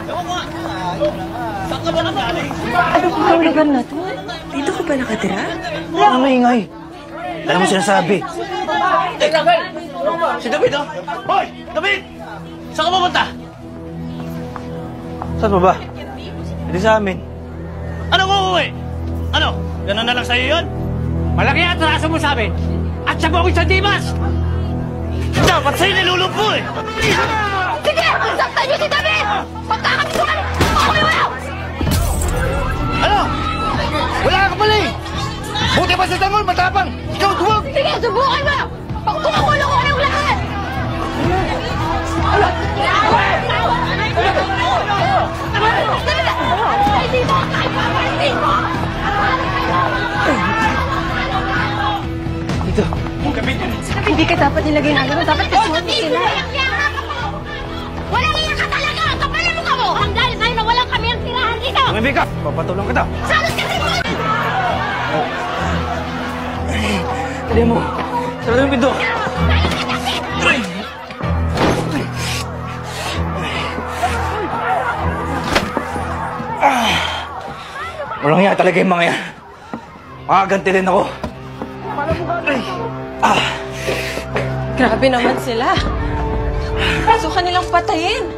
Saan ka ba nanggaling? Ano ba ang lugar na to? Dito ka ba nakatira? Ang maingay. Alam mo sinasabi. Si David, oh! Hoy! David! Saan ka pupunta? Saan pa ba? Hindi sa amin. Anong uuwi? Ano? Ganun na lang sa'yo yun? Malaki ang atraso mo sa amin. At siya mo ako sa Dimas! Dapat sa'yo nilulumpo eh! Sige! Saktan niyo si David! Pagkakabisukan! Wala! Ano? Wala ka pala eh! Buti pa sa tanggol, matapang! Ikaw, duwag! Sige, subukan mo! Pag tumakulo ko ng lahat! Hindi mo! Kahit papansin mo! Dito. Hindi ka dapat nilagay na gano'n. Dapat kasuhan mo sila. Walang iya ka talaga! Kapalan mo ka mo! Hanggang sa'yo na walang kami ang tirahan dito! Tumibig ka! Papatulong kita! Salos ka rin mo! Dali mo! Sarado yung pinto! Walang hiya talaga yung mga yan. Makaganti din ako. Grabe naman sila. Gusto ka nilang patayin.